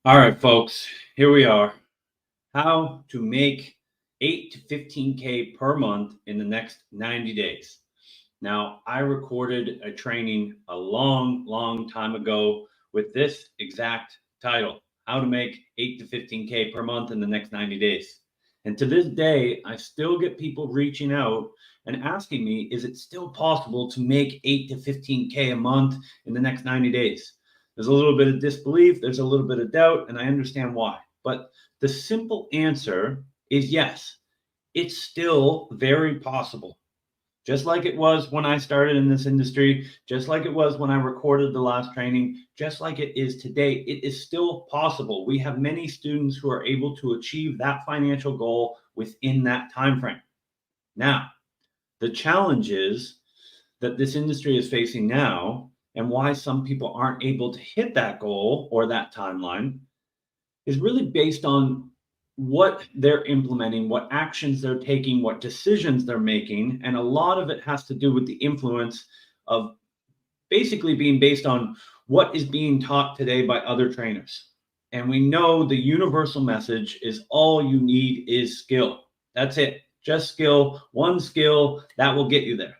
All right, folks, here we are. How to make 8 to 15K per month in the next 90 days. Now, I recorded a training a long time ago with this exact title, How to Make 8 to 15K per month in the next 90 days. And to this day, I still get people reaching out and asking me, is it still possible to make 8 to 15K a month in the next 90 days? There's a little bit of disbelief, there's a little bit of doubt, and I understand why. But the simple answer is yes, it's still very possible. Just like it was when I started in this industry, just like it was when I recorded the last training, just like it is today, it is still possible. We have many students who are able to achieve that financial goal within that time frame. Now, the challenge is that this industry is facing now and why some people aren't able to hit that goal or that timeline is really based on what they're implementing, what actions they're taking, what decisions they're making. And a lot of it has to do with the influence of basically being based on what is being taught today by other trainers. And we know the universal message is all you need is skill. That's it. Just skill, one skill that will get you there.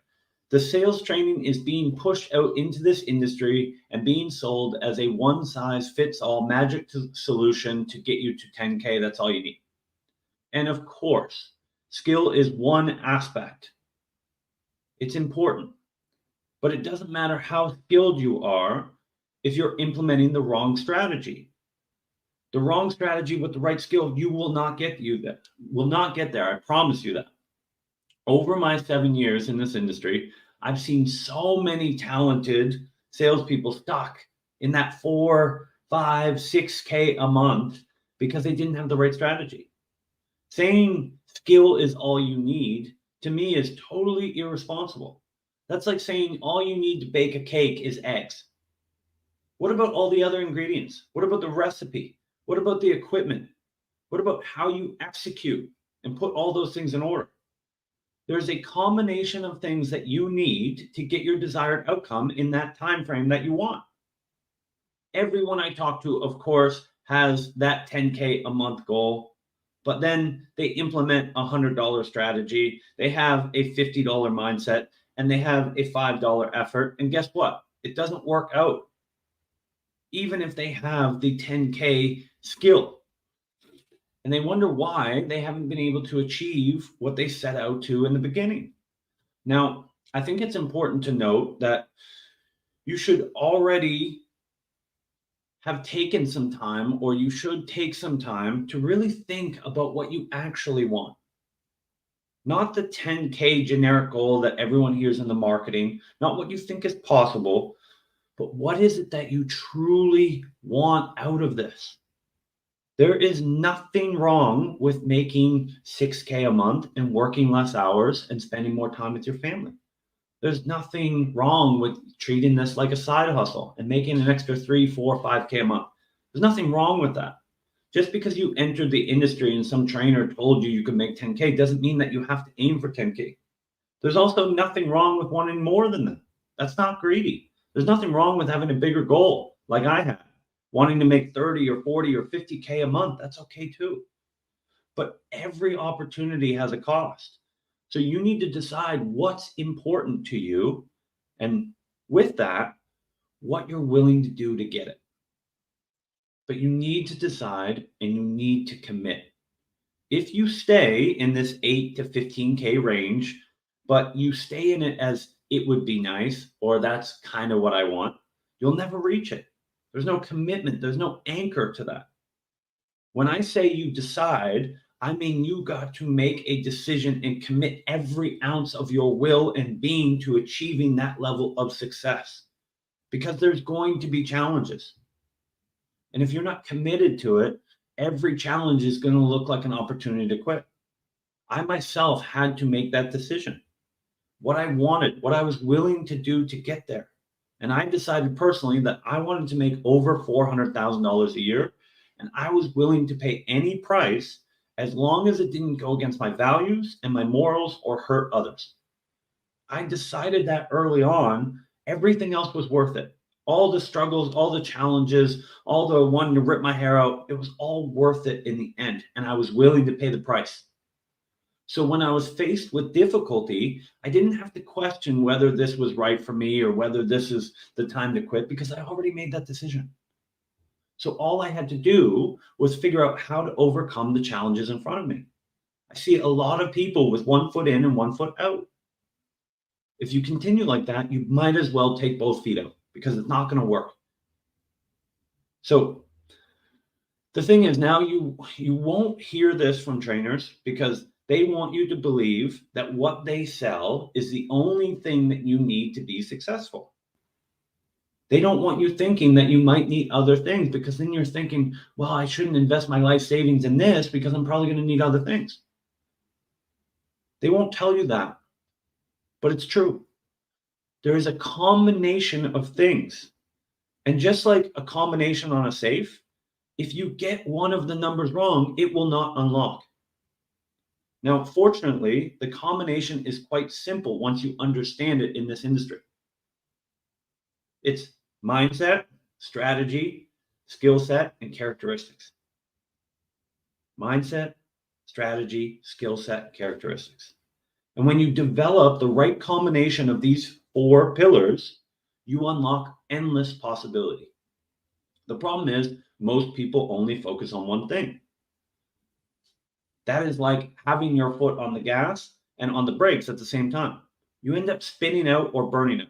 The sales training is being pushed out into this industry and being sold as a one size fits all magic solution to get you to 10K. That's all you need. And of course, skill is one aspect. It's important, but it doesn't matter how skilled you are if you're implementing the wrong strategy. The wrong strategy with the right skill, you will not get there. I promise you that. Over my 7 years in this industry, I've seen so many talented salespeople stuck in that 4, 5, 6K a month because they didn't have the right strategy. Saying skill is all you need to me is totally irresponsible. That's like saying all you need to bake a cake is eggs. What about all the other ingredients? What about the recipe? What about the equipment? What about how you execute and put all those things in order? There's a combination of things that you need to get your desired outcome in that time frame that you want. Everyone I talk to, of course, has that 10K a month goal, but then they implement a $100 strategy. They have a $50 mindset and they have a $5 effort. And guess what? It doesn't work out, even if they have the 10K skill. And they wonder why they haven't been able to achieve what they set out to in the beginning. Now, I think it's important to note that you should already have taken some time, or you should take some time to really think about what you actually want. Not the 10K generic goal that everyone hears in the marketing, not what you think is possible, but what is it that you truly want out of this? There is nothing wrong with making 6K a month and working less hours and spending more time with your family. There's nothing wrong with treating this like a side hustle and making an extra 3, 4, 5K a month. There's nothing wrong with that. Just because you entered the industry and some trainer told you you could make 10K doesn't mean that you have to aim for 10K. There's also nothing wrong with wanting more than that. That's not greedy. There's nothing wrong with having a bigger goal like I had. Wanting to make 30 or 40 or 50K a month, that's okay too. But every opportunity has a cost. So you need to decide what's important to you. And with that, what you're willing to do to get it. But you need to decide and you need to commit. If you stay in this 8 to 15K range, but you stay in it as it would be nice, or that's kind of what I want, you'll never reach it. There's no commitment. There's no anchor to that. When I say you decide, I mean you got to make a decision and commit every ounce of your will and being to achieving that level of success, because there's going to be challenges. And if you're not committed to it, every challenge is going to look like an opportunity to quit. I myself had to make that decision. What I wanted, what I was willing to do to get there. And I decided personally that I wanted to make over $400,000 a year. And I was willing to pay any price as long as it didn't go against my values and my morals or hurt others. I decided that early on, everything else was worth it. All the struggles, all the challenges, all the wanting to rip my hair out, it was all worth it in the end. And I was willing to pay the price. So when I was faced with difficulty, I didn't have to question whether this was right for me or whether this is the time to quit because I already made that decision. So all I had to do was figure out how to overcome the challenges in front of me. I see a lot of people with one foot in and one foot out. If you continue like that, you might as well take both feet out because it's not going to work. So the thing is, now you won't hear this from trainers because they want you to believe that what they sell is the only thing that you need to be successful. They don't want you thinking that you might need other things because then you're thinking, well, I shouldn't invest my life savings in this because I'm probably going to need other things. They won't tell you that, but it's true. There is a combination of things. And just like a combination on a safe, if you get one of the numbers wrong, it will not unlock. Now, fortunately, the combination is quite simple once you understand it in this industry. It's mindset, strategy, skill set, and characteristics. Mindset, strategy, skill set, characteristics. And when you develop the right combination of these 4 pillars, you unlock endless possibility. The problem is most people only focus on one thing. That is like having your foot on the gas and on the brakes at the same time. You end up spinning out or burning out.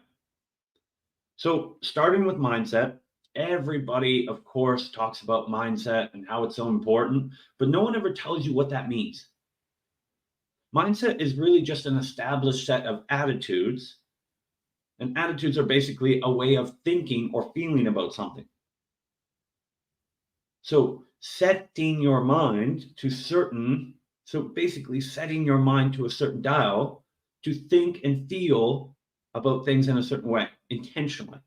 So starting with mindset, everybody, of course, talks about mindset and how it's so important, but no one ever tells you what that means. Mindset is really just an established set of attitudes, and attitudes are basically a way of thinking or feeling about something. So setting your mind to basically setting your mind to a certain dial to think and feel about things in a certain way, intentionally.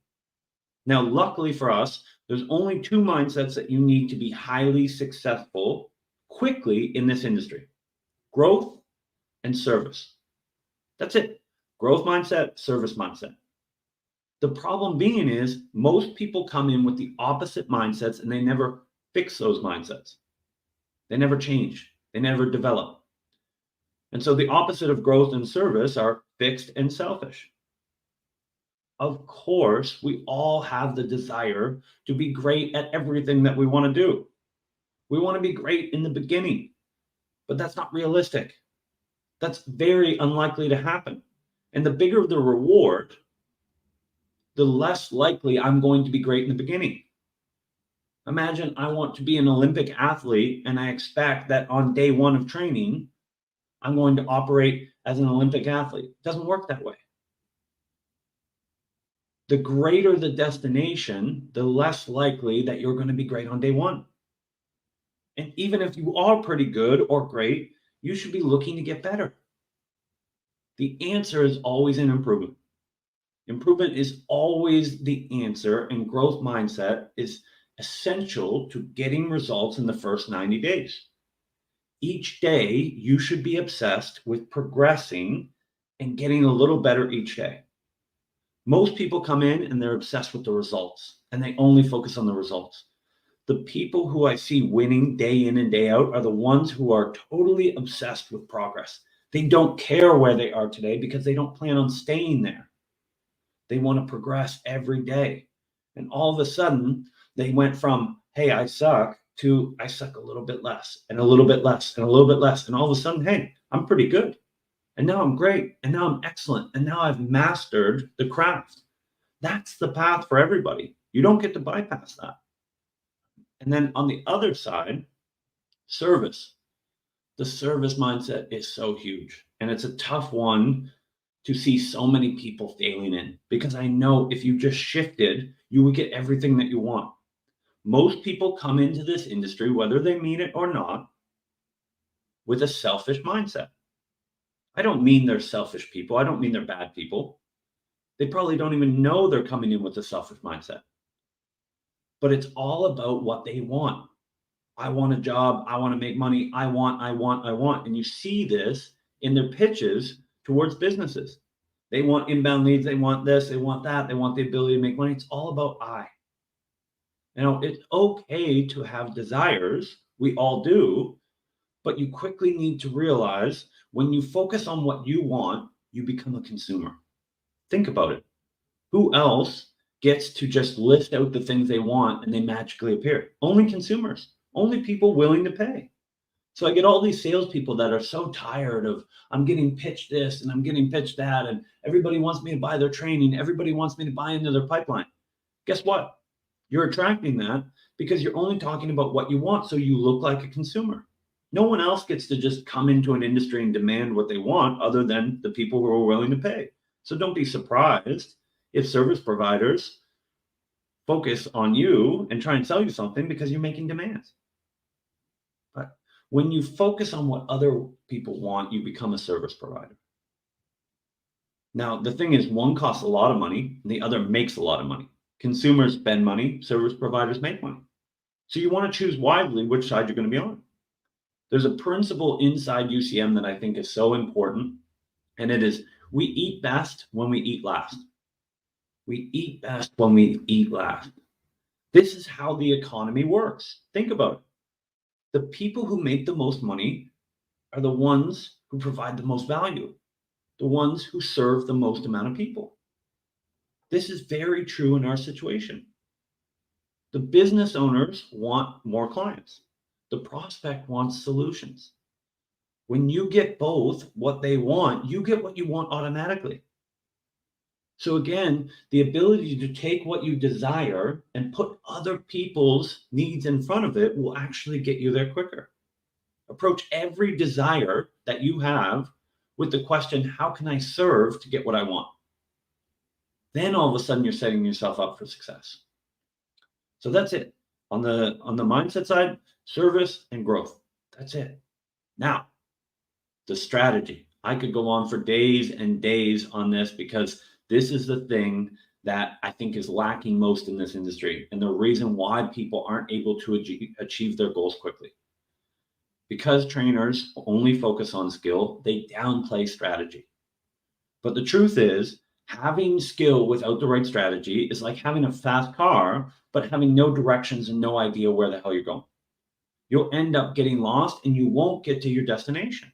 Now, luckily for us, there's only 2 mindsets that you need to be highly successful quickly in this industry: growth and service. That's it. Growth mindset, service mindset. The problem being is most people come in with the opposite mindsets and they never fix those mindsets. They never change. They never develop. And so the opposite of growth and service are fixed and selfish. Of course, we all have the desire to be great at everything that we want to do. We want to be great in the beginning, but that's not realistic. That's very unlikely to happen. And the bigger the reward, the less likely I'm going to be great in the beginning. Imagine I want to be an Olympic athlete and I expect that on day 1 of training, I'm going to operate as an Olympic athlete. It doesn't work that way. The greater the destination, the less likely that you're going to be great on day 1. And even if you are pretty good or great, you should be looking to get better. The answer is always in improvement. Improvement is always the answer, and growth mindset is essential to getting results in the first 90 days. Each day, you should be obsessed with progressing and getting a little better each day. Most people come in and they're obsessed with the results, and they only focus on the results. The people who I see winning day in and day out are the ones who are totally obsessed with progress. They don't care where they are today because they don't plan on staying there. They want to progress every day. And all of a sudden, they went from, hey, I suck, to I suck a little bit less and a little bit less and a little bit less. And all of a sudden, hey, I'm pretty good. And now I'm great. And now I'm excellent. And now I've mastered the craft. That's the path for everybody. You don't get to bypass that. And then on the other side, service. The service mindset is so huge. And it's a tough one to see so many people failing in, because I know if you just shifted, you would get everything that you want. Most people come into this industry, whether they mean it or not, with a selfish mindset. I don't mean they're selfish people. I don't mean they're bad people. They probably don't even know they're coming in with a selfish mindset. But it's all about what they want. I want a job. I want to make money. I want. And you see this in their pitches towards businesses. They want inbound leads. They want this. They want that. They want the ability to make money. It's all about I. It's okay to have desires. We all do. But you quickly need to realize when you focus on what you want, you become a consumer. Think about it. Who else gets to just list out the things they want and they magically appear? Only consumers, only people willing to pay. So I get all these salespeople that are so tired of, I'm getting pitched this and I'm getting pitched that, and everybody wants me to buy their training. Everybody wants me to buy into their pipeline. Guess what? You're attracting that because you're only talking about what you want. So you look like a consumer. No one else gets to just come into an industry and demand what they want other than the people who are willing to pay. So don't be surprised if service providers focus on you and try and sell you something because you're making demands. But when you focus on what other people want, you become a service provider. Now, the thing is, one costs a lot of money, and the other makes a lot of money. Consumers spend money, service providers make money. So you want to choose wisely which side you're going to be on. There's a principle inside UCM that I think is so important, and it is we eat best when we eat last. We eat best when we eat last. This is how the economy works. Think about it. The people who make the most money are the ones who provide the most value, the ones who serve the most amount of people. This is very true in our situation. The business owners want more clients. The prospect wants solutions. When you get both what they want, you get what you want automatically. So again, the ability to take what you desire and put other people's needs in front of it will actually get you there quicker. Approach every desire that you have with the question, how can I serve to get what I want? Then all of a sudden you're setting yourself up for success. So that's it. On the mindset side, service and growth. That's it. Now, the strategy. I could go on for days and days on this because this is the thing that I think is lacking most in this industry, and the reason why people aren't able to achieve their goals quickly. Because trainers only focus on skill, they downplay strategy. But the truth is, having skill without the right strategy is like having a fast car, but having no directions and no idea where the hell you're going. You'll end up getting lost and you won't get to your destination.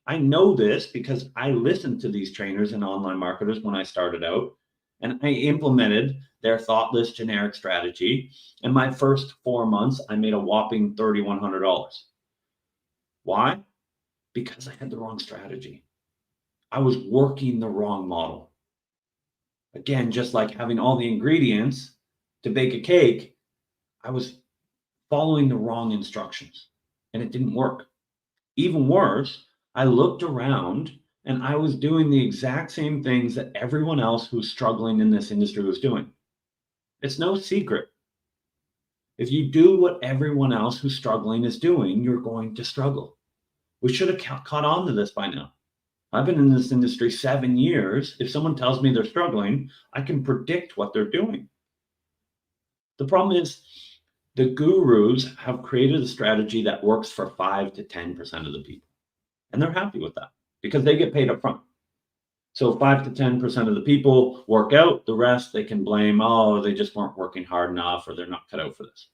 I know this because I listened to these trainers and online marketers when I started out, and I implemented their thoughtless generic strategy. In my first 4 months, I made a whopping $3,100. Why? Because I had the wrong strategy. I was working the wrong model. Again, just like having all the ingredients to bake a cake, I was following the wrong instructions and it didn't work. Even worse, I looked around and I was doing the exact same things that everyone else who's struggling in this industry was doing. It's no secret. If you do what everyone else who's struggling is doing, you're going to struggle. We should have caught on to this by now. I've been in this industry 7 years. If someone tells me they're struggling, I can predict what they're doing. The problem is the gurus have created a strategy that works for 5 to 10% of the people. And they're happy with that because they get paid up front. So 5 to 10% of the people work out. The rest they can blame, oh, they just weren't working hard enough or they're not cut out for this.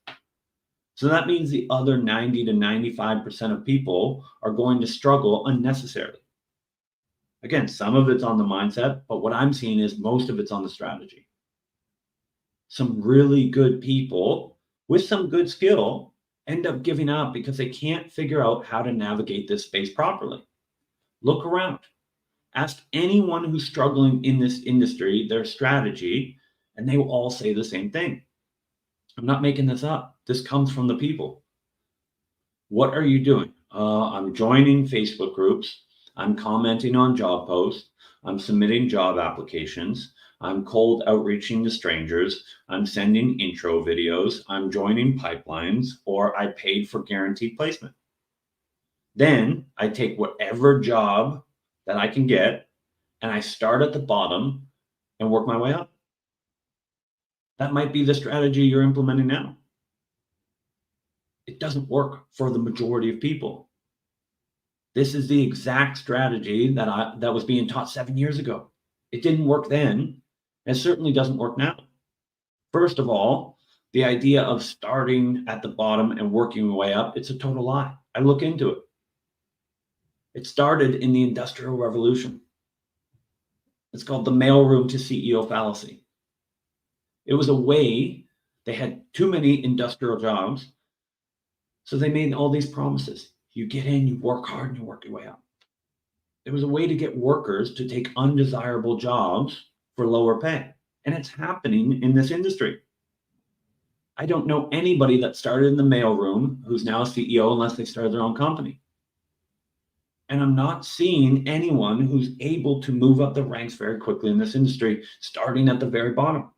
So that means the other 90 to 95% of people are going to struggle unnecessarily. Again, some of it's on the mindset, but what I'm seeing is most of it's on the strategy. Some really good people with some good skill end up giving up because they can't figure out how to navigate this space properly. Look around. Ask anyone who's struggling in this industry their strategy, and they will all say the same thing. I'm not making this up. This comes from the people. What are you doing? I'm joining Facebook groups. I'm commenting on job posts. I'm submitting job applications. I'm cold outreaching to strangers. I'm sending intro videos. I'm joining pipelines, or I paid for guaranteed placement. Then I take whatever job that I can get and I start at the bottom and work my way up. That might be the strategy you're implementing now. It doesn't work for the majority of people. This is the exact strategy that was being taught 7 years ago. It didn't work then. It certainly doesn't work now. First of all, the idea of starting at the bottom and working your way up, it's a total lie. I look into it. It started in the Industrial Revolution. It's called the mailroom to CEO fallacy. It was a way, they had too many industrial jobs, so they made all these promises. You get in, you work hard, and you work your way up. It was a way to get workers to take undesirable jobs for lower pay. And it's happening in this industry. I don't know anybody that started in the mailroom who's now a CEO unless they started their own company. And I'm not seeing anyone who's able to move up the ranks very quickly in this industry, starting at the very bottom.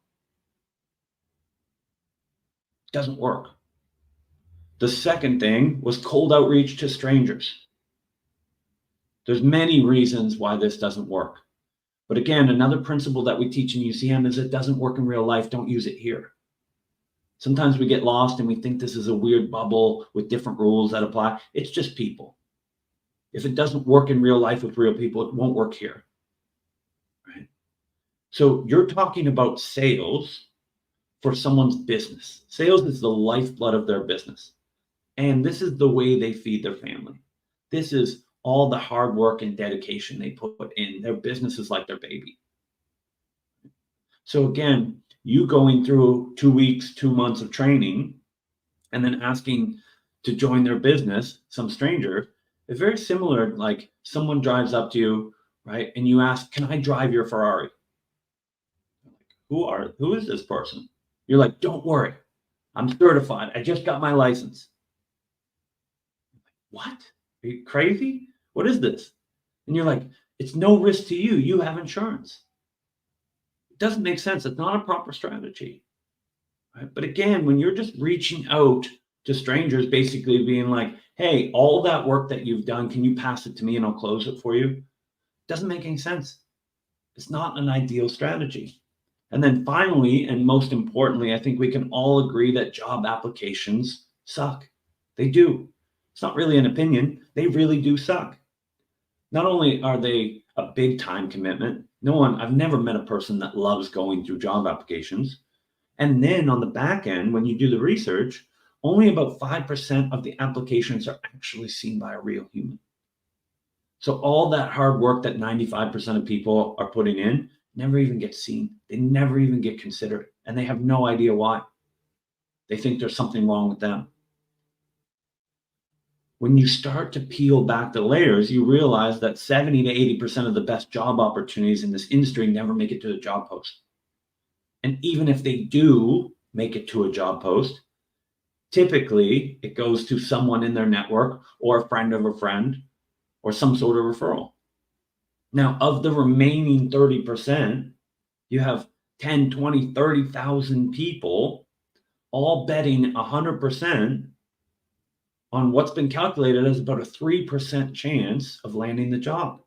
Doesn't work. The second thing was cold outreach to strangers. There's many reasons why this doesn't work. But again, another principle that we teach in UCM is it doesn't work in real life. Don't use it here. Sometimes we get lost and we think this is a weird bubble with different rules that apply. It's just people. If it doesn't work in real life with real people, it won't work here. Right? So you're talking about sales for someone's business. Sales is the lifeblood of their business. And this is the way they feed their family. This is all the hard work and dedication they put in. Their business is like their baby. So again, you going through 2 weeks, 2 months of training, and then asking to join their business, some stranger, it's very similar. Like someone drives up to you, right? And you ask, can I drive your Ferrari? Who is this person? You're like, don't worry. I'm certified. I just got my license. What? Are you crazy? What is this? And you're like, it's no risk to you. You have insurance. It doesn't make sense. It's not a proper strategy. Right? But again, when you're just reaching out to strangers, basically being like, hey, all that work that you've done, can you pass it to me and I'll close it for you? It doesn't make any sense. It's not an ideal strategy. And then finally, and most importantly, I think we can all agree that job applications suck. They do. It's not really an opinion. They really do suck. Not only are they a big time commitment, I've never met a person that loves going through job applications. And then on the back end, when you do the research, only about 5% of the applications are actually seen by a real human. So all that hard work that 95% of people are putting in never even gets seen. They never even get considered. And they have no idea why. They think there's something wrong with them. When you start to peel back the layers, you realize that 70 to 80% of the best job opportunities in this industry never make it to a job post. And even if they do make it to a job post, typically it goes to someone in their network or a friend of a friend or some sort of referral. Now, of the remaining 30%, you have 10, 20, 30,000 people all betting 100% on what's been calculated as about a 3% chance of landing the job.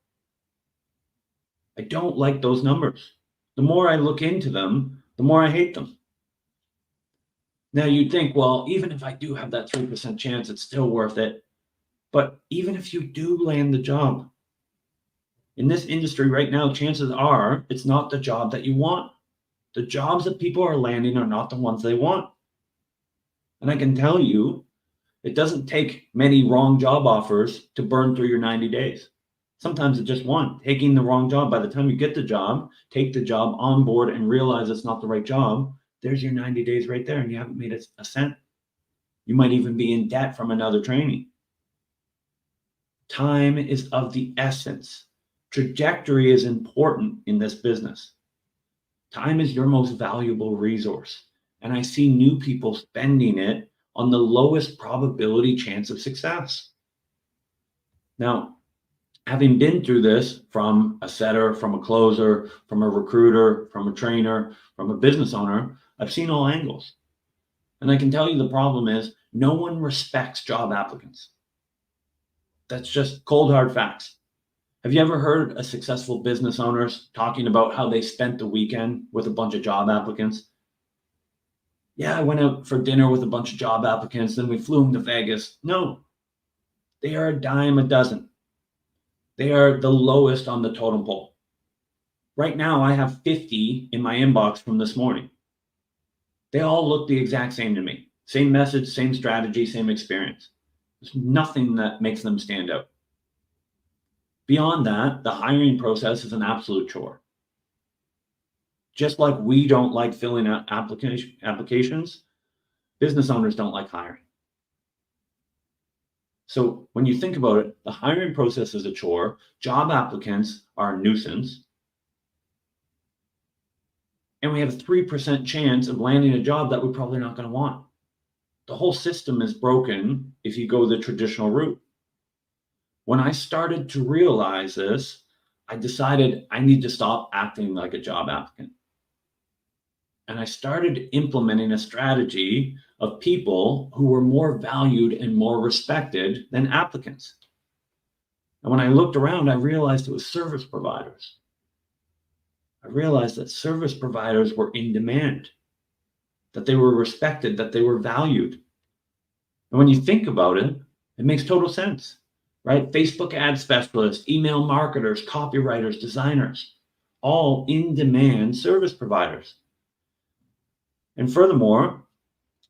I don't like those numbers. The more I look into them, the more I hate them. Now you'd think, well, even if I do have that 3% chance, it's still worth it. But even if you do land the job, in this industry right now, chances are it's not the job that you want. The jobs that people are landing are not the ones they want. And I can tell you, it doesn't take many wrong job offers to burn through your 90 days. Sometimes it's just one, taking the wrong job. By the time you get the job, take the job on board and realize it's not the right job, there's your 90 days right there and you haven't made a cent. You might even be in debt from another training. Time is of the essence. Trajectory is important in this business. Time is your most valuable resource. And I see new people spending it on the lowest probability chance of success. Now, having been through this from a setter, from a closer, from a recruiter, from a trainer, from a business owner, I've seen all angles. And I can tell you the problem is no one respects job applicants. That's just cold hard facts. Have you ever heard a successful business owners talking about how they spent the weekend with a bunch of job applicants? Yeah, I went out for dinner with a bunch of job applicants, then we flew them to Vegas. No, they are a dime a dozen. They are the lowest on the totem pole. Right now, I have 50 in my inbox from this morning. They all look the exact same to me. Same message, same strategy, same experience. There's nothing that makes them stand out. Beyond that, the hiring process is an absolute chore. Just like we don't like filling out applications, business owners don't like hiring. So when you think about it, the hiring process is a chore, job applicants are a nuisance, and we have a 3% chance of landing a job that we're probably not going to want. The whole system is broken if you go the traditional route. When I started to realize this, I decided I need to stop acting like a job applicant. And I started implementing a strategy of people who were more valued and more respected than applicants. And when I looked around, I realized it was service providers. I realized that service providers were in demand, that they were respected, that they were valued. And when you think about it, it makes total sense, right? Facebook ad specialists, email marketers, copywriters, designers, all in demand service providers. And furthermore,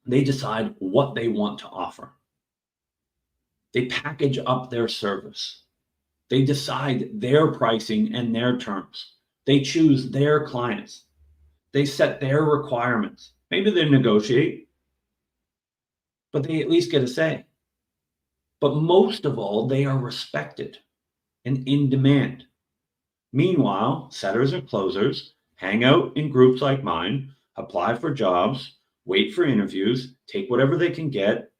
they decide what they want to offer. They package up their service. They decide their pricing and their terms. They choose their clients. They set their requirements. Maybe they negotiate, but they at least get a say. But most of all, they are respected and in demand. Meanwhile, setters and closers hang out in groups like mine, apply for jobs, wait for interviews, take whatever they can get.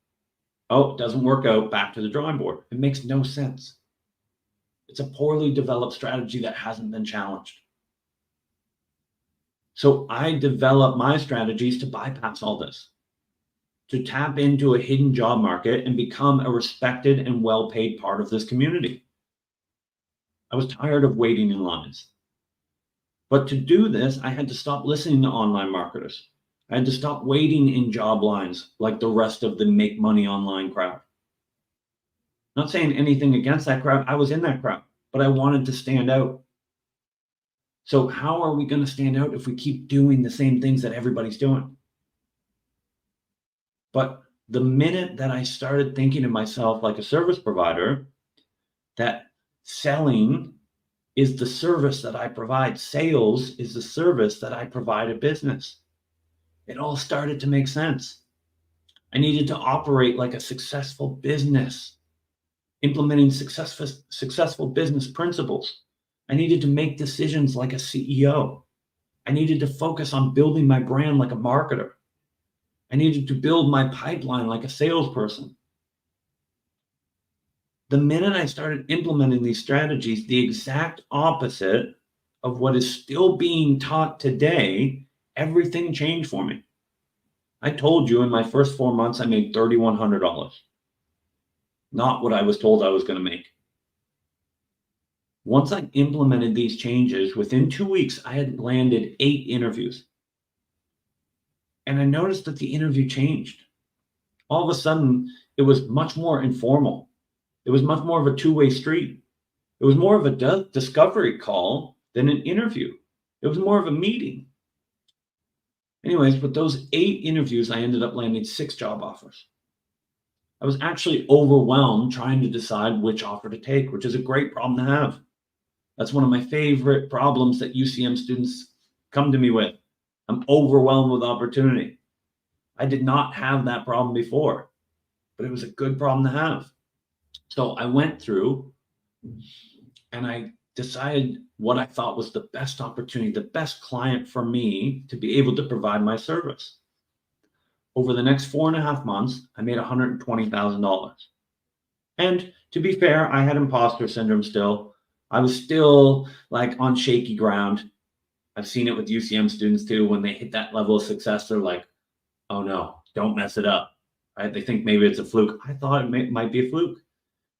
Oh, it doesn't work out, back to the drawing board. It makes no sense. It's a poorly developed strategy that hasn't been challenged. So I developed my strategies to bypass all this, to tap into a hidden job market and become a respected and well-paid part of this community. I was tired of waiting in lines. But to do this, I had to stop listening to online marketers. I had to stop waiting in job lines like the rest of the make money online crowd. Not saying anything against that crowd. I was in that crowd, but I wanted to stand out. So how are we going to stand out if we keep doing the same things that everybody's doing? But the minute that I started thinking of myself like a service provider, that selling is the service that I provide, sales is the service that I provide a business, it all started to make sense. I needed to operate like a successful business, implementing successful business principles. I needed to make decisions like a CEO. I needed to focus on building my brand like a marketer. I needed to build my pipeline like a salesperson. The minute I started implementing these strategies, the exact opposite of what is still being taught today, everything changed for me. I told you in my first 4 months, I made $3,100. Not what I was told I was going to make. Once I implemented these changes, within 2 weeks, I had landed 8 interviews. And I noticed that the interview changed. All of a sudden, it was much more informal. It was much more of a two-way street. It was more of a discovery call than an interview. It was more of a meeting. Anyways, with those 8 interviews, I ended up landing 6 job offers. I was actually overwhelmed trying to decide which offer to take, which is a great problem to have. That's one of my favorite problems that UCM students come to me with. I'm overwhelmed with opportunity. I did not have that problem before, but it was a good problem to have. So I went through and I decided what I thought was the best opportunity, the best client for me to be able to provide my service. Over the next 4.5 months, I made $120,000. And to be fair, I had imposter syndrome still. I was still like on shaky ground. I've seen it with UCM students too. When they hit that level of success, they're like, oh no, don't mess it up. Right? They think maybe it's a fluke. I thought it might be a fluke.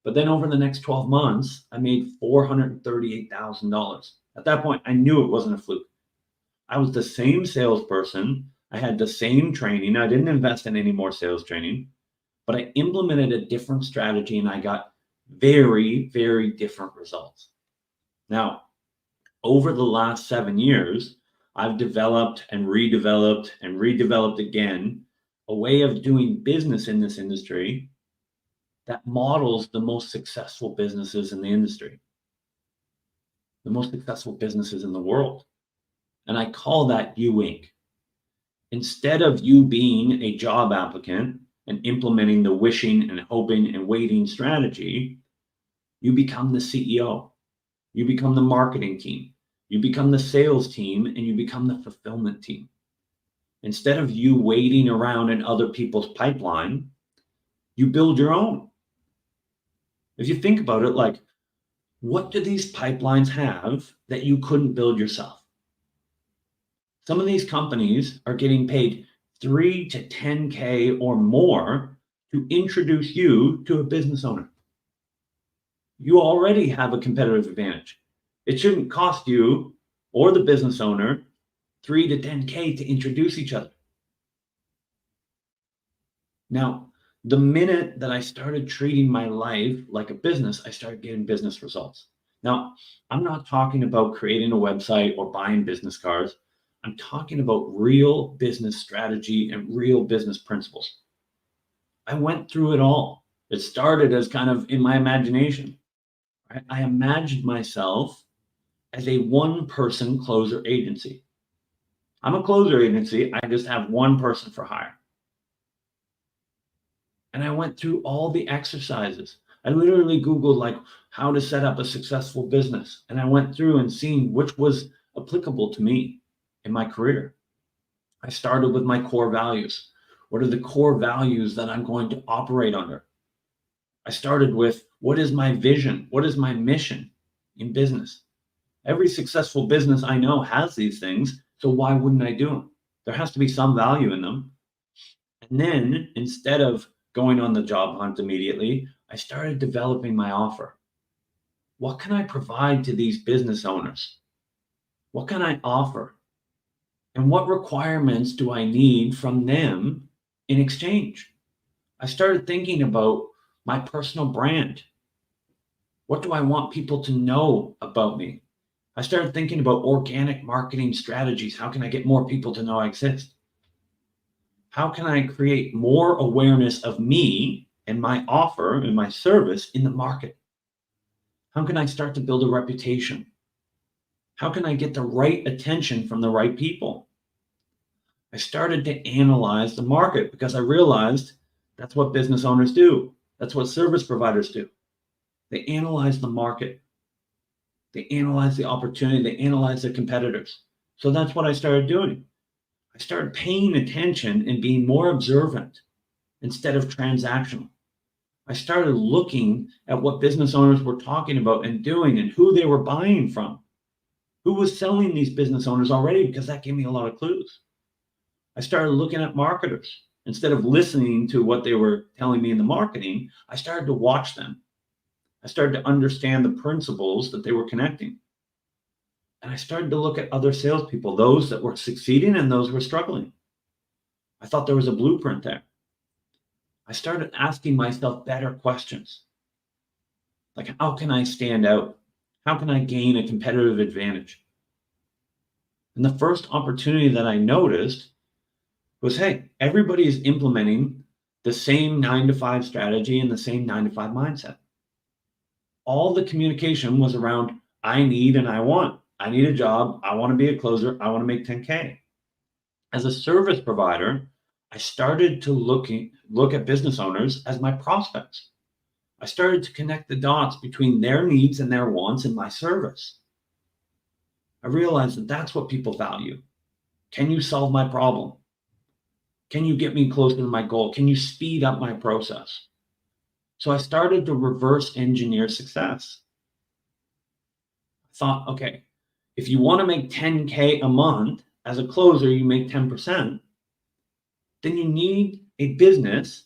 But then over the next 12 months, I made $438,000. At that point, I knew it wasn't a fluke. I was the same salesperson. I had the same training. I didn't invest in any more sales training, but I implemented a different strategy and I got very, very different results. Now, Over the last 7 years, I've developed and redeveloped again a way of doing business in this industry that models the most successful businesses in the industry, the most successful businesses in the world. And I call that You Inc. Instead of you being a job applicant and implementing the wishing and hoping and waiting strategy, you become the CEO. You become the marketing team. You become the sales team, and you become the fulfillment team. Instead of you waiting around in other people's pipeline, you build your own. If you think about it, like, what do these pipelines have that you couldn't build yourself? Some of these companies are getting paid 3 to 10K or more to introduce you to a business owner. You already have a competitive advantage. It shouldn't cost you or the business owner 3 to 10K to introduce each other. Now, the minute that I started treating my life like a business, I started getting business results. Now, I'm not talking about creating a website or buying business cards. I'm talking about real business strategy and real business principles. I went through it all. It started as kind of in my imagination. Right? I imagined myself as a one-person closer agency. I'm a closer agency. I just have one person for hire. And I went through all the exercises. I literally Googled like how to set up a successful business. And I went through and seen which was applicable to me in my career. I started with my core values. What are the core values that I'm going to operate under? I started with what is my vision? What is my mission in business? Every successful business I know has these things. So why wouldn't I do them? There has to be some value in them. And then instead of going on the job hunt immediately, I started developing my offer. What can I provide to these business owners? What can I offer? And what requirements do I need from them in exchange? I started thinking about my personal brand. What do I want people to know about me? I started thinking about organic marketing strategies. How can I get more people to know I exist? How can I create more awareness of me and my offer and my service in the market? How can I start to build a reputation? How can I get the right attention from the right people? I started to analyze the market because I realized that's what business owners do. That's what service providers do. They analyze the market. They analyze the opportunity. They analyze the competitors. So that's what I started doing. I started paying attention and being more observant instead of transactional. I started looking at what business owners were talking about and doing and who they were buying from. Who was selling these business owners already? Because that gave me a lot of clues. I started looking at marketers. Instead of listening to what they were telling me in the marketing, I started to watch them. I started to understand the principles that they were connecting. And I started to look at other salespeople, those that were succeeding and those who were struggling. I thought there was a blueprint there. I started asking myself better questions. Like, how can I stand out? How can I gain a competitive advantage? And the first opportunity that I noticed was, hey, everybody is implementing the same 9-to-5 strategy and the same 9-to-5 mindset. All the communication was around, I need and I want. I need a job. I want to be a closer. I want to make 10K. As a service provider, I started to look at business owners as my prospects. I started to connect the dots between their needs and their wants in my service. I realized that that's what people value. Can you solve my problem? Can you get me closer to my goal? Can you speed up my process? So I started to reverse engineer success. I thought, okay, if you want to make 10K a month as a closer, you make 10%, then you need a business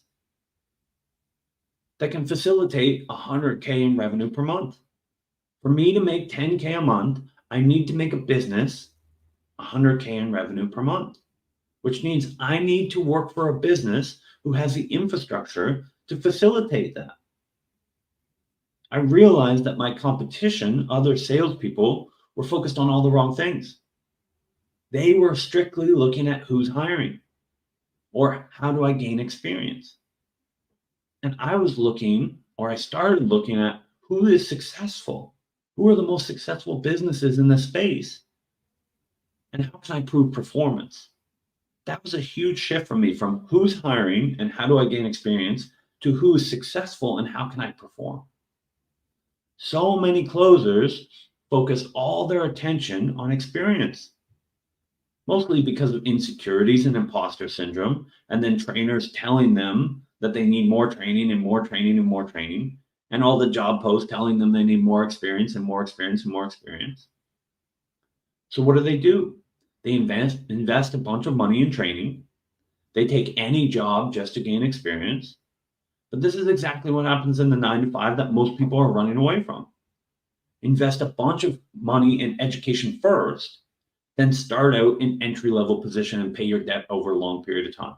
that can facilitate 100K in revenue per month. For me to make 10K a month, I need to make a business 100K in revenue per month, which means I need to work for a business who has the infrastructure to facilitate that. I realized that my competition, other salespeople, were focused on all the wrong things. They were strictly looking at who's hiring or how do I gain experience. And I started looking at who is successful, who are the most successful businesses in this space, and how can I prove performance? That was a huge shift for me from who's hiring and how do I gain experience to who is successful and how can I perform. So many closers focus all their attention on experience, mostly because of insecurities and imposter syndrome, and then trainers telling them that they need more training and more training and more training, and all the job posts telling them they need more experience and more experience and more experience. So what do? They invest a bunch of money in training. They take any job just to gain experience. But this is exactly what happens in the 9-to-5 that most people are running away from. Invest a bunch of money in education first, then start out in entry-level position and pay your debt over a long period of time.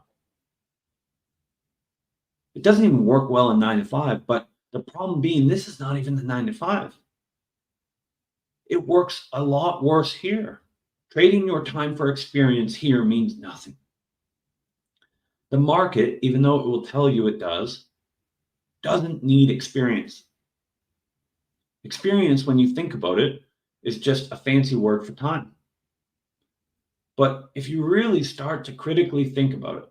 It doesn't even work well in 9-to-5, but the problem being this is not even the 9-to-5. It works a lot worse here. Trading your time for experience here means nothing. The market, even though it will tell you it doesn't need experience. Experience, when you think about it, is just a fancy word for time. But if you really start to critically think about it,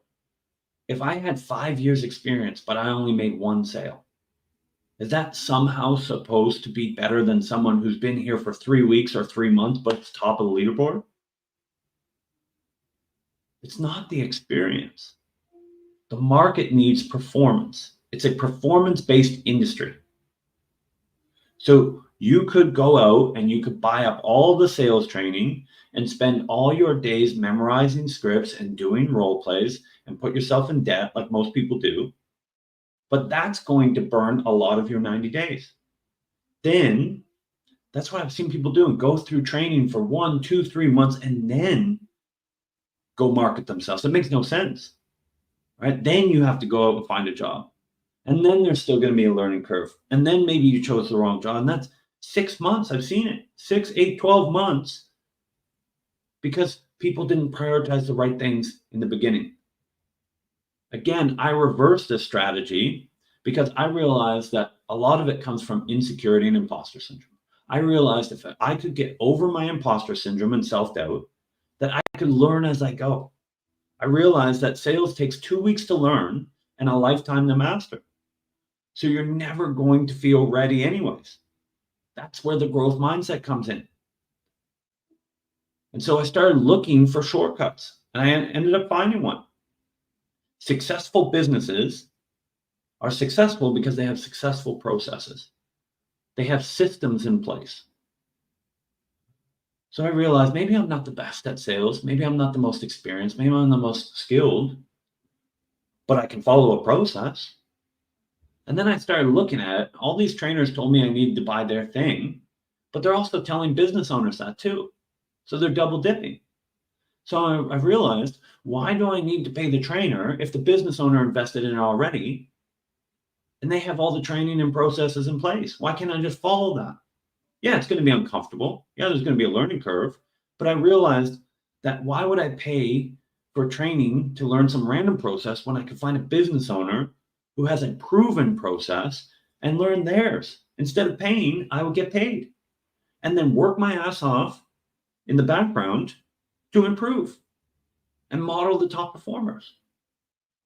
if I had 5 years experience, but I only made one sale, is that somehow supposed to be better than someone who's been here for 3 weeks or 3 months, but it's top of the leaderboard? It's not the experience. The market needs performance. It's a performance-based industry. So you could go out and you could buy up all the sales training and spend all your days memorizing scripts and doing role plays and put yourself in debt like most people do. But that's going to burn a lot of your 90 days. Then that's what I've seen people doing. Go through training for 1, 2, 3 months and then go market themselves. It makes no sense, right? Then you have to go out and find a job. And then there's still going to be a learning curve. And then maybe you chose the wrong job. And that's 6 months. I've seen it. 6, 8, 12 months. Because people didn't prioritize the right things in the beginning. Again, I reversed this strategy because I realized that a lot of it comes from insecurity and imposter syndrome. I realized if I could get over my imposter syndrome and self-doubt, that I could learn as I go. I realized that sales takes 2 weeks to learn and a lifetime to master. So you're never going to feel ready anyways. That's where the growth mindset comes in. And so I started looking for shortcuts, and I ended up finding one. Successful businesses are successful because they have successful processes. They have systems in place. So I realized maybe I'm not the best at sales. Maybe I'm not the most experienced. Maybe I'm the most skilled, but I can follow a process. And then I started looking at it. All these trainers told me I needed to buy their thing, but they're also telling business owners that too. So they're double dipping. So I've realized, why do I need to pay the trainer if the business owner invested in it already and they have all the training and processes in place? Why can't I just follow that? Yeah, it's going to be uncomfortable. Yeah, there's going to be a learning curve. But I realized that why would I pay for training to learn some random process when I could find a business owner who has a proven process and learn theirs? Instead of paying, I would get paid and then work my ass off in the background to improve and model the top performers.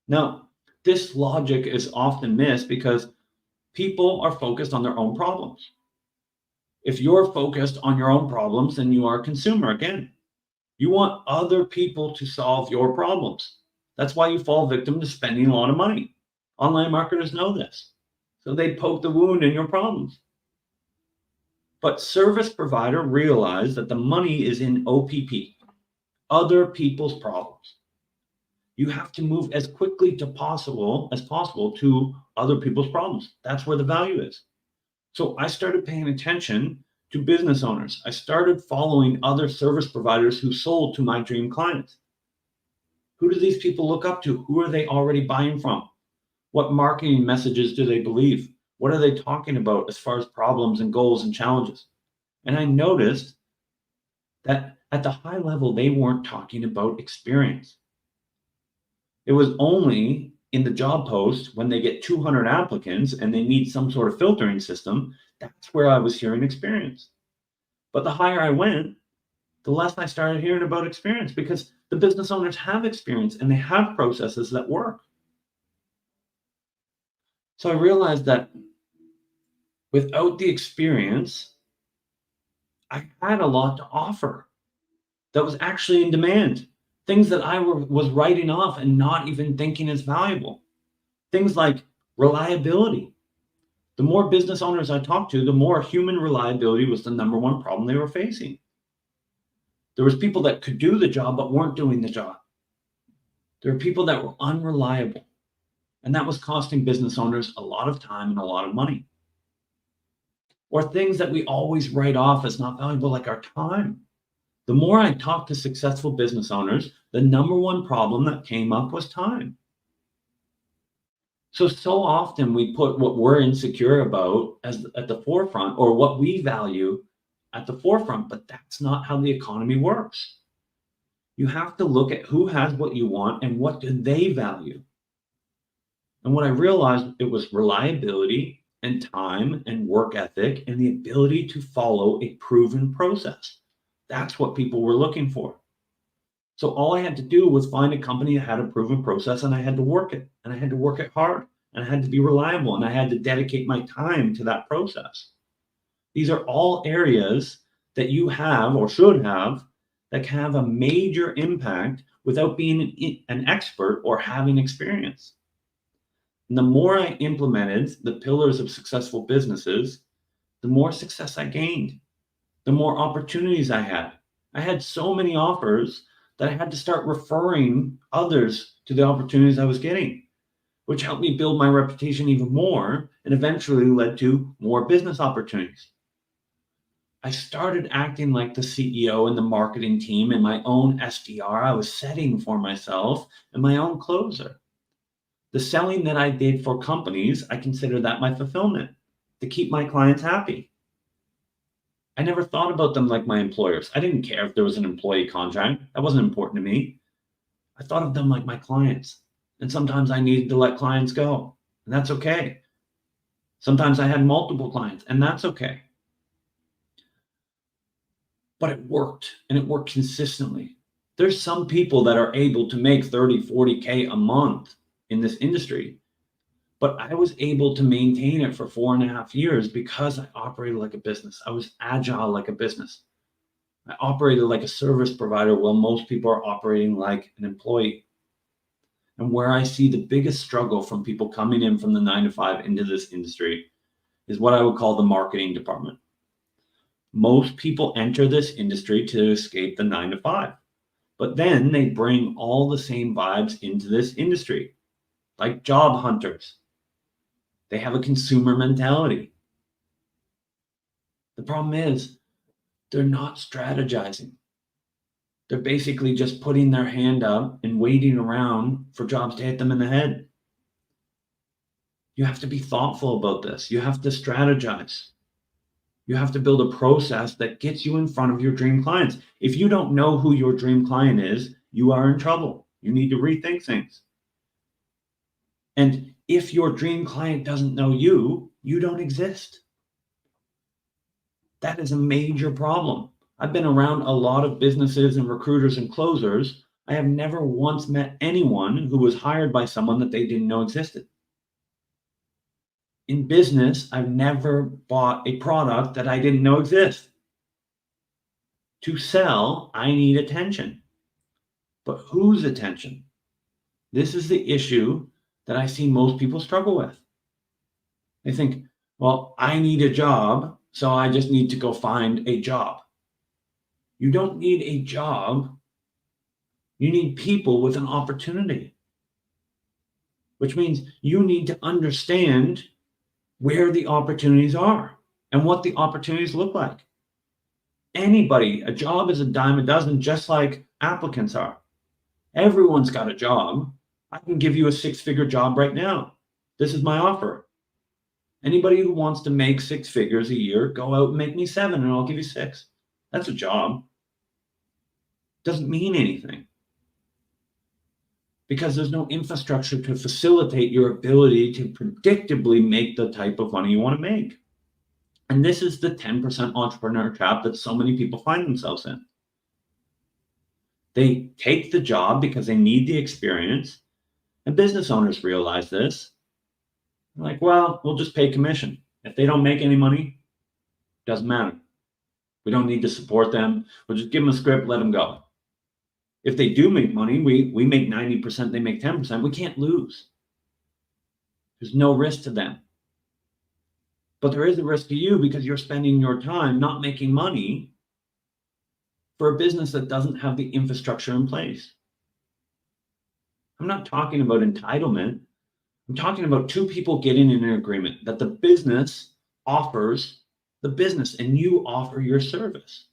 Now, this logic is often missed because people are focused on their own problems. If you're focused on your own problems, then you are a consumer again. You want other people to solve your problems. That's why you fall victim to spending a lot of money. Online marketers know this. So they poke the wound in your problems. But service provider realized that the money is in OPP, other people's problems. You have to move as quickly as possible to other people's problems. That's where the value is. So I started paying attention to business owners. I started following other service providers who sold to my dream clients. Who do these people look up to? Who are they already buying from? What marketing messages do they believe? What are they talking about as far as problems and goals and challenges? And I noticed that at the high level, they weren't talking about experience. It was only in the job post when they get 200 applicants and they need some sort of filtering system, that's where I was hearing experience. But the higher I went, the less I started hearing about experience because the business owners have experience and they have processes that work. So I realized that without the experience, I had a lot to offer that was actually in demand. Things that was writing off and not even thinking as valuable. Things like reliability. The more business owners I talked to, the more human reliability was the number one problem they were facing. There was people that could do the job but weren't doing the job. There were people that were unreliable, and that was costing business owners a lot of time and a lot of money. Or things that we always write off as not valuable, like our time. The more I talked to successful business owners, the number one problem that came up was time. So often we put what we're insecure about as at the forefront or what we value at the forefront, but that's not how the economy works. You have to look at who has what you want and what do they value. And what I realized, it was reliability and time and work ethic and the ability to follow a proven process. That's what people were looking for. So all I had to do was find a company that had a proven process, and I had to work it, and I had to work it hard, and I had to be reliable, and I had to dedicate my time to that process. These are all areas that you have or should have that can have a major impact without being an expert or having experience. And the more I implemented the pillars of successful businesses, the more success I gained, the more opportunities I had. I had so many offers that I had to start referring others to the opportunities I was getting, which helped me build my reputation even more and eventually led to more business opportunities. I started acting like the CEO and the marketing team and my own SDR. I was setting for myself and my own closer. The selling that I did for companies, I consider that my fulfillment to keep my clients happy. I never thought about them like my employers. I didn't care if there was an employee contract. That wasn't important to me. I thought of them like my clients. And sometimes I needed to let clients go, and that's okay. Sometimes I had multiple clients, and that's okay. But it worked, and it worked consistently. There's some people that are able to make 30, 40K a month in this industry, but I was able to maintain it for 4.5 years because I operated like a business. I was agile like a business. I operated like a service provider while most people are operating like an employee. And where I see the biggest struggle from people coming in from the 9 to 5 into this industry is what I would call the marketing department. Most people enter this industry to escape the 9 to 5, but then they bring all the same vibes into this industry, like job hunters. They have a consumer mentality. The problem is they're not strategizing. They're basically just putting their hand up and waiting around for jobs to hit them in the head. You have to be thoughtful about this. You have to strategize. You have to build a process that gets you in front of your dream clients. If you don't know who your dream client is, you are in trouble. You need to rethink things. And if your dream client doesn't know you, you don't exist. That is a major problem. I've been around a lot of businesses and recruiters and closers. I have never once met anyone who was hired by someone that they didn't know existed. In business, I've never bought a product that I didn't know exists. To sell, I need attention. But whose attention? This is the issue that I see most people struggle with. They think, well, I need a job, so I just need to go find a job. You don't need a job. You need people with an opportunity, which means you need to understand where the opportunities are and what the opportunities look like. Anybody, a job is a dime a dozen, just like applicants are. Everyone's got a job. I can give you a 6-figure job right now. This is my offer. Anybody who wants to make 6 figures a year, go out and make me 7 and I'll give you 6. That's a job. Doesn't mean anything because there's no infrastructure to facilitate your ability to predictably make the type of money you want to make. And this is the 10% entrepreneur trap that so many people find themselves in. They take the job because they need the experience, and business owners realize this. They're like, well, we'll just pay commission. If they don't make any money, doesn't matter. We don't need to support them. We'll just give them a script, let them go. If they do make money, we make 90%, they make 10%. We can't lose. There's no risk to them. But there is a risk to you because you're spending your time not making money for a business that doesn't have the infrastructure in place. I'm not talking about entitlement. I'm talking about two people getting in an agreement that the business offers the business and you offer your service.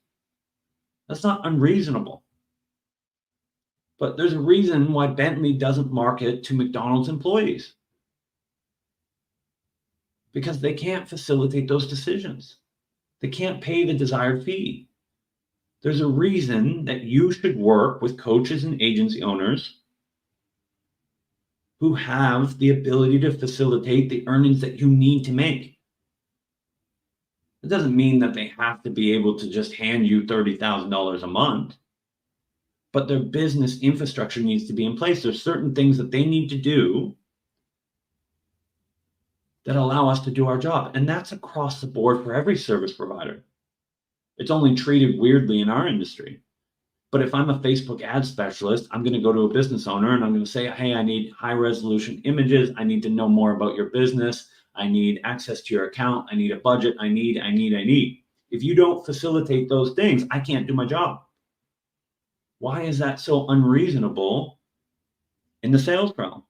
That's not unreasonable. But there's a reason why Bentley doesn't market to McDonald's employees. Because they can't facilitate those decisions. They can't pay the desired fee. There's a reason that you should work with coaches and agency owners who have the ability to facilitate the earnings that you need to make. It doesn't mean that they have to be able to just hand you $30,000 a month, but their business infrastructure needs to be in place. There's certain things that they need to do that allow us to do our job. And that's across the board for every service provider. It's only treated weirdly in our industry. But if I'm a Facebook ad specialist, I'm going to go to a business owner and I'm going to say, hey, I need high resolution images. I need to know more about your business. I need access to your account. I need a budget. I need. If you don't facilitate those things, I can't do my job. Why is that so unreasonable in the sales realm?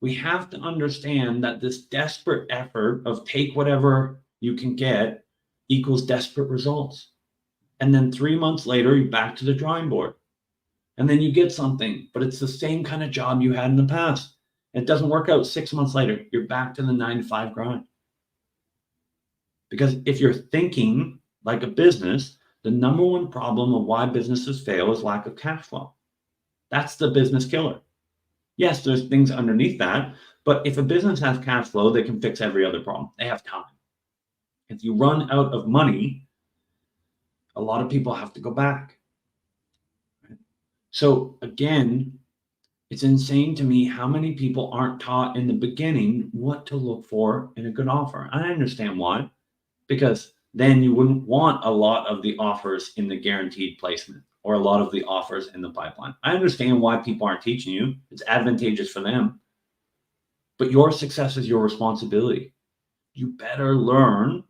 We have to understand that this desperate effort of take whatever you can get equals desperate results. And then 3 months later, you're back to the drawing board. And then you get something, but it's the same kind of job you had in the past. It doesn't work out. 6 months later, you're back to the 9-to-5 grind. Because if you're thinking like a business, the number one problem of why businesses fail is lack of cash flow. That's the business killer. Yes, there's things underneath that, but if a business has cash flow, they can fix every other problem. They have time. If you run out of money, a lot of people have to go back. So again, it's insane to me how many people aren't taught in the beginning what to look for in a good offer. I understand why, because then you wouldn't want a lot of the offers in the guaranteed placement or a lot of the offers in the pipeline. I understand why people aren't teaching you. It's advantageous for them. But your success is your responsibility. You better learn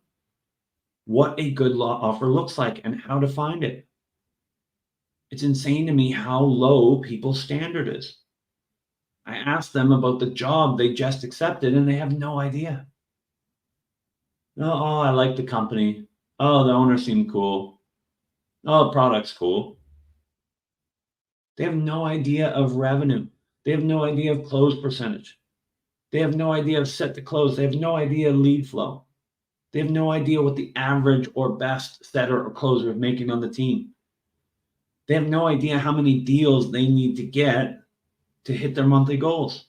what a good offer looks like and how to find it. It's insane to me how low people's standard is. I asked them about the job they just accepted and they have no idea. Oh, I like the company. Oh, the owner seemed cool. Oh, the product's cool. They have no idea of revenue. They have no idea of close percentage. They have no idea of set to close. They have no idea of lead flow. They have no idea what the average or best setter or closer is making on the team. They have no idea how many deals they need to get to hit their monthly goals.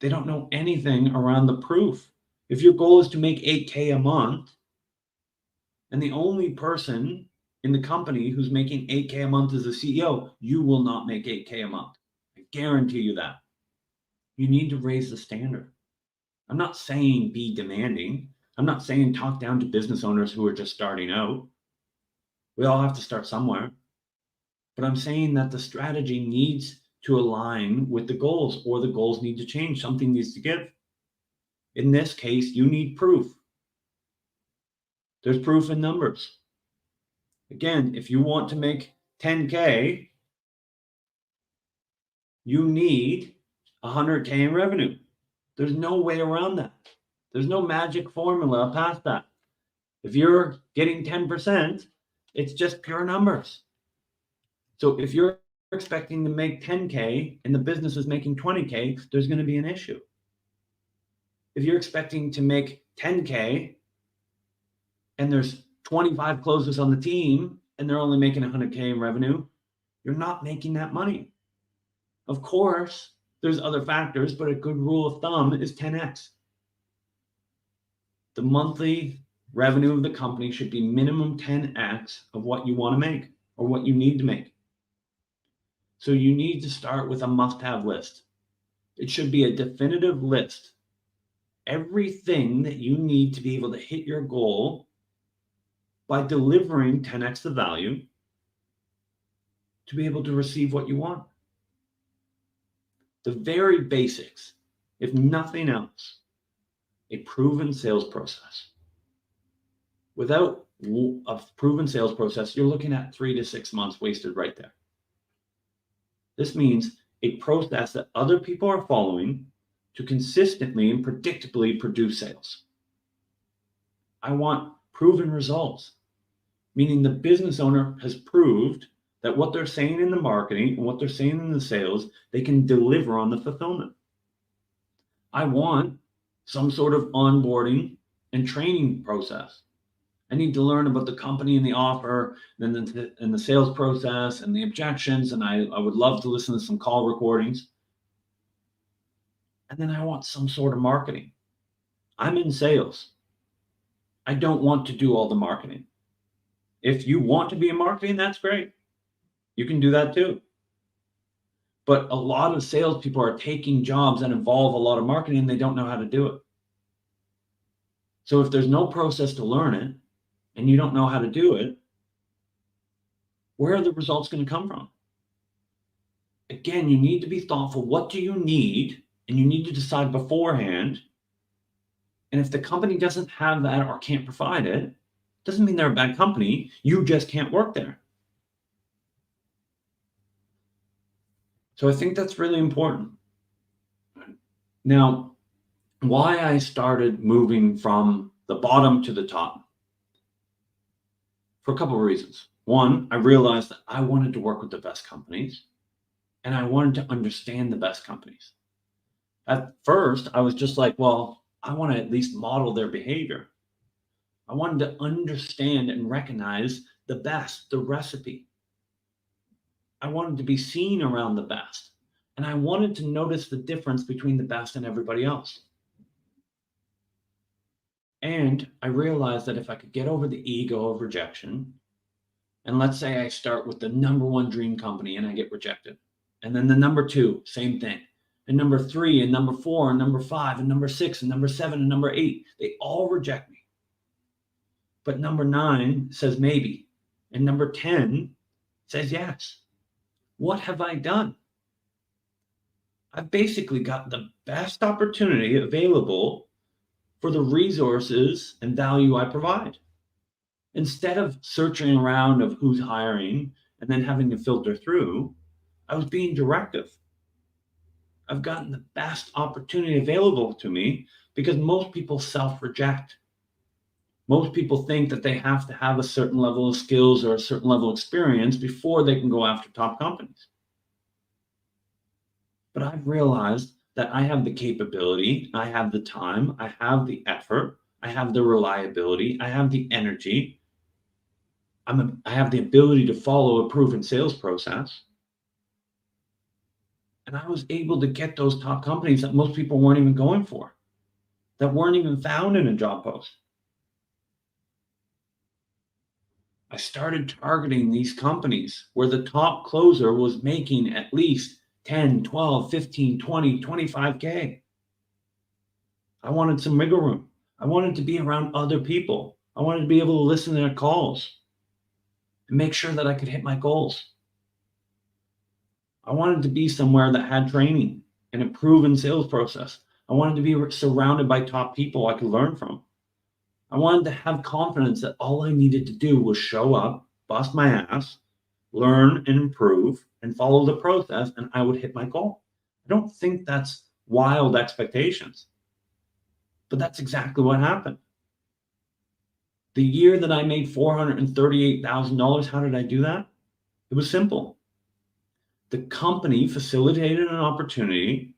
They don't know anything around the proof. If your goal is to make 8K a month, and the only person in the company who's making 8K a month is the CEO, you will not make 8K a month. I guarantee you that. You need to raise the standard. I'm not saying be demanding. I'm not saying talk down to business owners who are just starting out. We all have to start somewhere. But I'm saying that the strategy needs to align with the goals, or the goals need to change. Something needs to give. In this case, you need proof. There's proof in numbers. Again, if you want to make 10K, you need 100K in revenue. There's no way around that. There's no magic formula past that. If you're getting 10%, it's just pure numbers. So if you're expecting to make 10K and the business is making 20K, there's going to be an issue. If you're expecting to make 10K and there's 25 closes on the team and they're only making 100K in revenue, you're not making that money. Of course, there's other factors, but a good rule of thumb is 10x. The monthly revenue of the company should be minimum 10x of what you want to make or what you need to make. So you need to start with a must-have list. It should be a definitive list. Everything that you need to be able to hit your goal by delivering 10x the value to be able to receive what you want. The very basics, if nothing else, a proven sales process. Without a proven sales process, you're looking at 3 to 6 months wasted right there. This means a process that other people are following to consistently and predictably produce sales. I want proven results, meaning the business owner has proved that what they're saying in the marketing and what they're saying in the sales, they can deliver on the fulfillment. I want some sort of onboarding and training process. I need to learn about the company and the offer, and the sales process and the objections, and I would love to listen to some call recordings. And then I want some sort of marketing. I'm in sales. I don't want to do all the marketing. If you want to be in marketing, that's great. You can do that too. But a lot of salespeople are taking jobs that involve a lot of marketing and they don't know how to do it. So if there's no process to learn it and you don't know how to do it, where are the results going to come from? Again, you need to be thoughtful. What do you need? And you need to decide beforehand. And if the company doesn't have that or can't provide it, doesn't mean they're a bad company. You just can't work there. So I think that's really important. Now, why I started moving from the bottom to the top? For a couple of reasons. One, I realized that I wanted to work with the best companies and I wanted to understand the best companies. At first, I was just like, well, I want to at least model their behavior. I wanted to understand and recognize the best, the recipe. I wanted to be seen around the best. And I wanted to notice the difference between the best and everybody else. And I realized that if I could get over the ego of rejection, and let's say I start with the number one dream company and I get rejected, and then the number two, same thing, and number three, and number four, and number five, and number six, and number seven, and number eight, they all reject me. But number 9 says maybe, and number 10 says yes. What have I done? I've basically got the best opportunity available for the resources and value I provide. Instead of searching around of who's hiring and then having to filter through, I was being directive. I've gotten the best opportunity available to me because most people self-reject. Most people think that they have to have a certain level of skills or a certain level of experience before they can go after top companies. But I've realized that I have the capability, I have the time, I have the effort, I have the reliability, I have the energy. I have the ability to follow a proven sales process. And I was able to get those top companies that most people weren't even going for, that weren't even found in a job post. I started targeting these companies where the top closer was making at least 10, 12, 15, 20, 25K. I wanted some wiggle room. I wanted to be around other people. I wanted to be able to listen to their calls and make sure that I could hit my goals. I wanted to be somewhere that had training and a proven sales process. I wanted to be surrounded by top people I could learn from. I wanted to have confidence that all I needed to do was show up, bust my ass, learn and improve, and follow the process, and I would hit my goal. I don't think that's wild expectations, but that's exactly what happened. The year that I made $438,000, how did I do that? It was simple. The company facilitated an opportunity,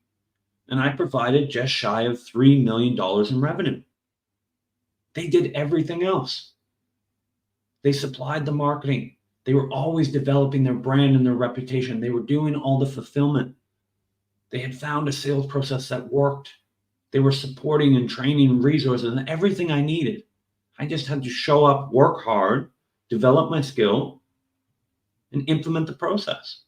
and I provided just shy of $3 million in revenue. They did everything else. They supplied the marketing. They were always developing their brand and their reputation. They were doing all the fulfillment. They had found a sales process that worked. They were supporting and training resources and everything I needed. I just had to show up, work hard, develop my skill, and implement the process.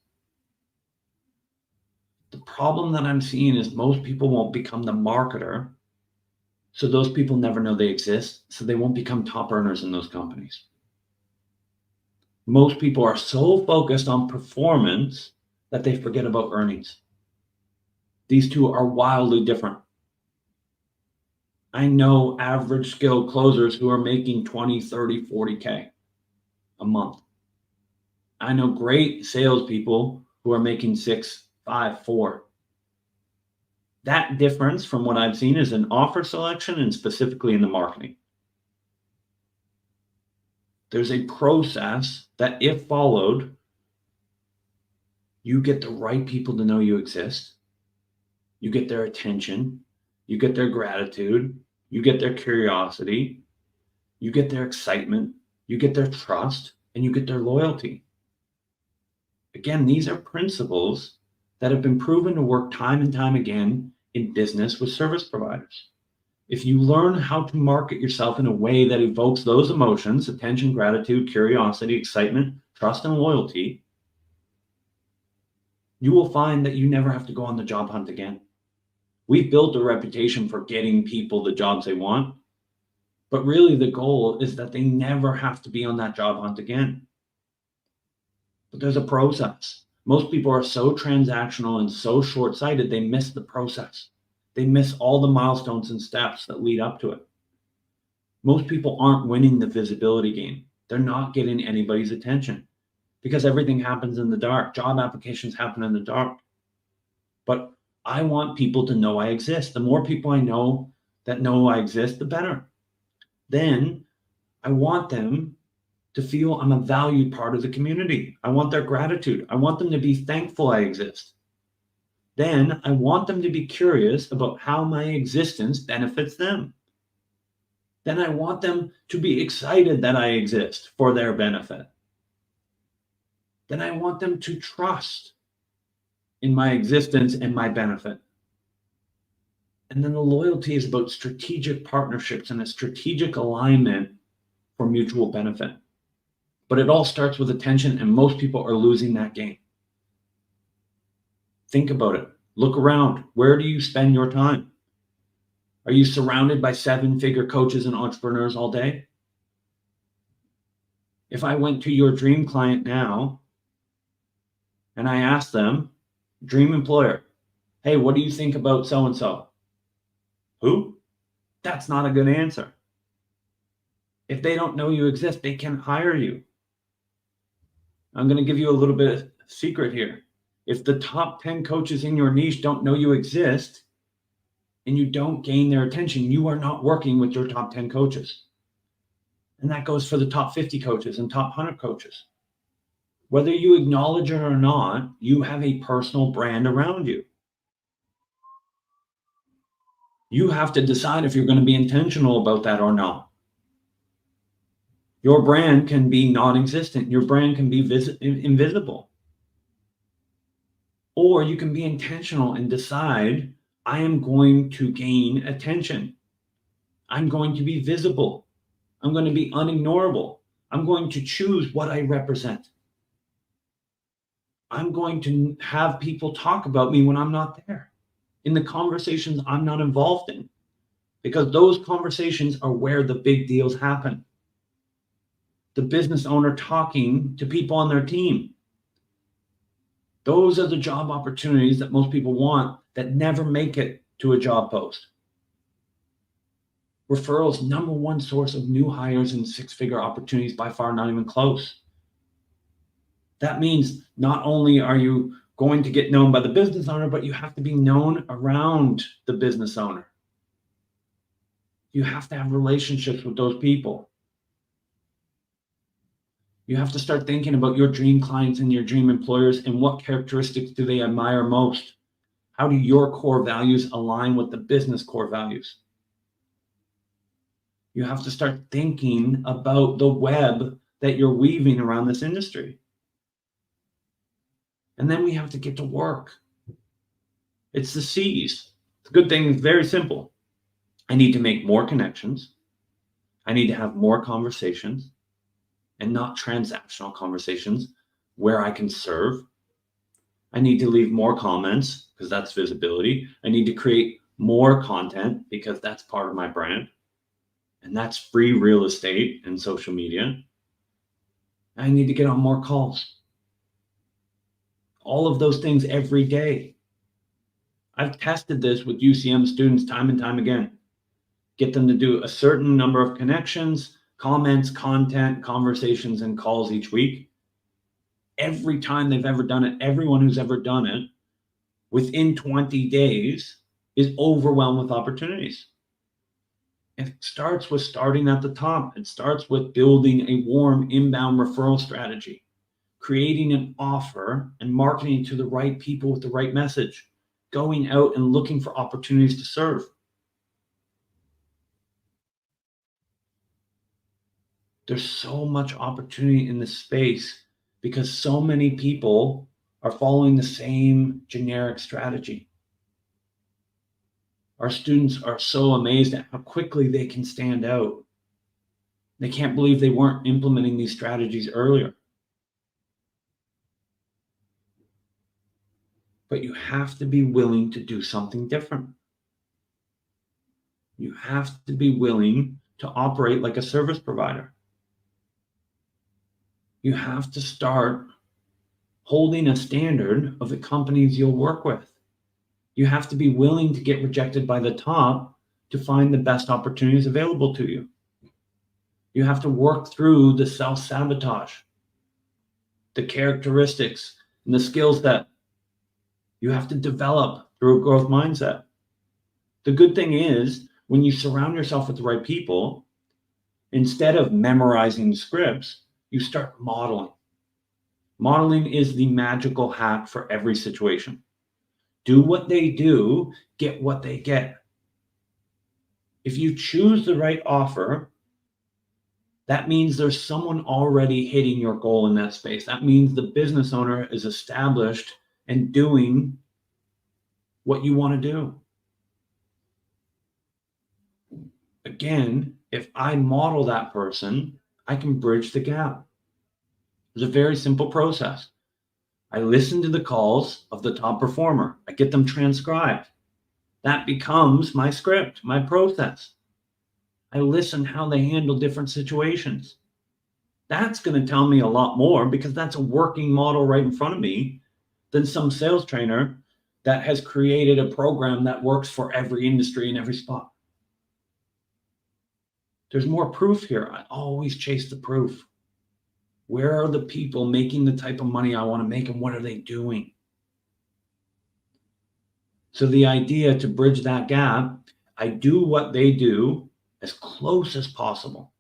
The problem that I'm seeing is most people won't become the marketer. So those people never know they exist. So they won't become top earners in those companies. Most people are so focused on performance that they forget about earnings. These two are wildly different. I know average skilled closers who are making 20, 30, 40K a month. I know great salespeople who are making 6, 5, 4. That difference from what I've seen is in offer selection and specifically in the marketing. There's a process that, if followed, you get the right people to know you exist. You get their attention. You get their gratitude. You get their curiosity. You get their excitement. You get their trust. And you get their loyalty. Again, these are principles that have been proven to work time and time again in business with service providers. If you learn how to market yourself in a way that evokes those emotions, attention, gratitude, curiosity, excitement, trust, and loyalty, you will find that you never have to go on the job hunt again. We've built a reputation for getting people the jobs they want, but really the goal is that they never have to be on that job hunt again. But there's a process. Most people are so transactional and so short-sighted, they miss the process. They miss all the milestones and steps that lead up to it. Most people aren't winning the visibility game. They're not getting anybody's attention because everything happens in the dark. Job applications happen in the dark. But I want people to know I exist. The more people I know that know I exist, the better. Then I want them to feel I'm a valued part of the community. I want their gratitude. I want them to be thankful I exist. Then I want them to be curious about how my existence benefits them. Then I want them to be excited that I exist for their benefit. Then I want them to trust in my existence and my benefit. And then the loyalty is about strategic partnerships and a strategic alignment for mutual benefit. But it all starts with attention, and most people are losing that game. Think about it. Look around. Where do you spend your time? Are you surrounded by 7-figure coaches and entrepreneurs all day? If I went to your dream client now and I asked them, dream employer, hey, what do you think about so-and-so? Who? That's not a good answer. If they don't know you exist, they can't hire you. I'm going to give you a little bit of secret here. If the top 10 coaches in your niche don't know you exist and you don't gain their attention, you are not working with your top 10 coaches. And that goes for the top 50 coaches and top 100 coaches. Whether you acknowledge it or not, you have a personal brand around you. You have to decide if you're going to be intentional about that or not. Your brand can be non-existent. Your brand can be invisible. Or you can be intentional and decide, I am going to gain attention. I'm going to be visible. I'm going to be unignorable. I'm going to choose what I represent. I'm going to have people talk about me when I'm not there, in the conversations I'm not involved in, because those conversations are where the big deals happen. The business owner talking to people on their team. Those are the job opportunities that most people want that never make it to a job post. Referrals, number one source of new hires and 6-figure opportunities, by far not even close. That means not only are you going to get known by the business owner, but you have to be known around the business owner. You have to have relationships with those people. You have to start thinking about your dream clients and your dream employers and what characteristics do they admire most? How do your core values align with the business core values? You have to start thinking about the web that you're weaving around this industry. And then we have to get to work. It's the C's. The good thing is very simple. I need to make more connections. I need to have more conversations, and not transactional conversations where I can serve. I need to leave more comments because that's visibility. I need to create more content because that's part of my brand. And that's free real estate and social media. I need to get on more calls. All of those things every day. I've tested this with UCM students time and time again. Get them to do a certain number of connections, comments, content, conversations, and calls each week. Every time they've ever done it, everyone who's ever done it within 20 days is overwhelmed with opportunities. It starts with starting at the top. It starts with building a warm inbound referral strategy, creating an offer and marketing to the right people with the right message, going out and looking for opportunities to serve. There's so much opportunity in this space because so many people are following the same generic strategy. Our students are so amazed at how quickly they can stand out. They can't believe they weren't implementing these strategies earlier. But you have to be willing to do something different. You have to be willing to operate like a service provider. You have to start holding a standard of the companies you'll work with. You have to be willing to get rejected by the top to find the best opportunities available to you. You have to work through the self-sabotage, the characteristics, and the skills that you have to develop through a growth mindset. The good thing is, when you surround yourself with the right people, instead of memorizing scripts, you start modeling. Modeling is the magical hack for every situation. Do what they do, get what they get. If you choose the right offer, that means there's someone already hitting your goal in that space. That means the business owner is established and doing what you want to do. Again, if I model that person, I can bridge the gap. It's a very simple process. I listen to the calls of the top performer. I get them transcribed. That becomes my script, my process. I listen how they handle different situations. That's going to tell me a lot more because that's a working model right in front of me than some sales trainer that has created a program that works for every industry in every spot. There's more proof here. I always chase the proof. Where are the people making the type of money I want to make, and what are they doing? So the idea to bridge that gap, I do what they do as close as possible,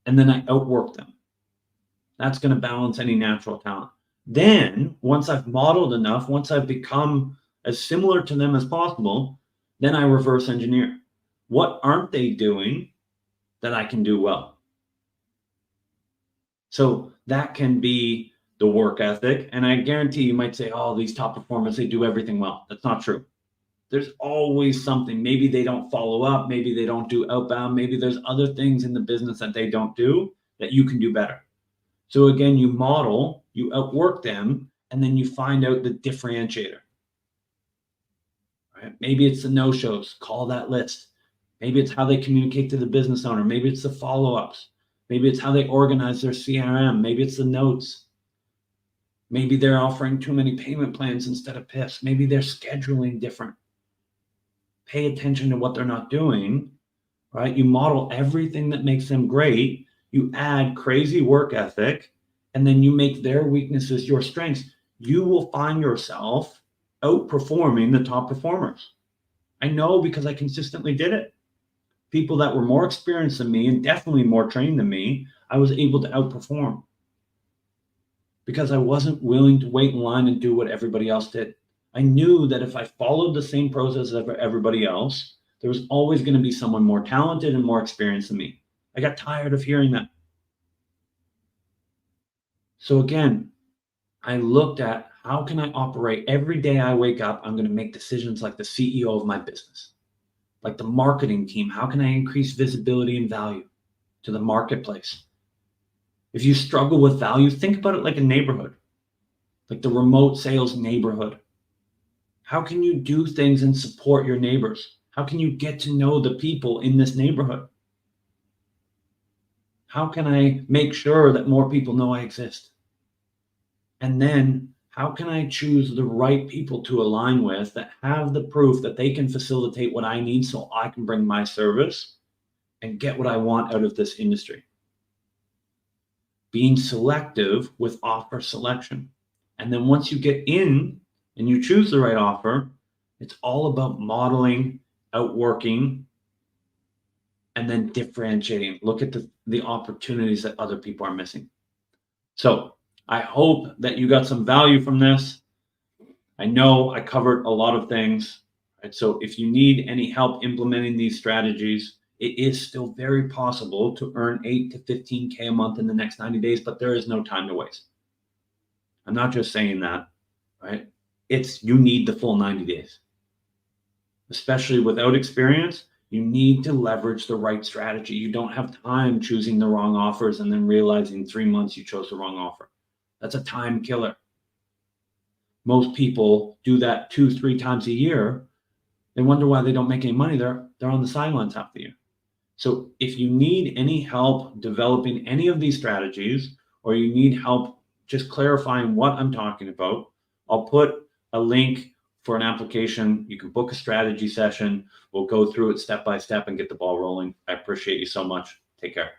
and then I outwork them. That's going to balance any natural talent. Then, once I've modeled enough, once I've become as similar to them as possible, then I reverse engineer. What aren't they doing that I can do well? So that can be the work ethic. And I guarantee you might say, oh, these top performers, they do everything well. That's not true. There's always something. Maybe they don't follow up. Maybe they don't do outbound. Maybe there's other things in the business that they don't do that you can do better. So again, you model, you outwork them, and then you find out the differentiator. Right? Maybe it's the no-shows. Call that list. Maybe it's how they communicate to the business owner. Maybe it's the follow-ups. Maybe it's how they organize their CRM. Maybe it's the notes. Maybe they're offering too many payment plans instead of PIFs. Maybe they're scheduling different. Pay attention to what they're not doing, right? You model everything that makes them great. You add crazy work ethic, and then you make their weaknesses your strengths. You will find yourself outperforming the top performers. I know because I consistently did it. People that were more experienced than me and definitely more trained than me, I was able to outperform because I wasn't willing to wait in line and do what everybody else did. I knew that if I followed the same process as everybody else, there was always going to be someone more talented and more experienced than me. I got tired of hearing that. So again, I looked at how can I operate every day I wake up, I'm going to make decisions like the CEO of my business, like the marketing team. How can I increase visibility and value to the marketplace? If you struggle with value, think about it like a neighborhood, like the remote sales neighborhood. How can you do things and support your neighbors? How can you get to know the people in this neighborhood? How can I make sure that more people know I exist? And then how can I choose the right people to align with that have the proof that they can facilitate what I need so I can bring my service and get what I want out of this industry? Being selective with offer selection. And then once you get in and you choose the right offer, it's all about modeling, outworking, and then differentiating. Look at the opportunities that other people are missing. So I hope that you got some value from this. I know I covered a lot of things. Right? So if you need any help implementing these strategies, it is still very possible to earn 8 to 15K a month in the next 90 days, but there is no time to waste. I'm not just saying that, right? You need the full 90 days. Especially without experience, you need to leverage the right strategy. You don't have time choosing the wrong offers and then realizing 3 months you chose the wrong offer. That's a time killer. Most people do that 2-3 times a year. They wonder why they don't make any money. They're on the sidelines half the year. So if you need any help developing any of these strategies, or you need help just clarifying what I'm talking about, I'll put a link for an application. You can book a strategy session. We'll go through it step by step and get the ball rolling. I appreciate you so much. Take care.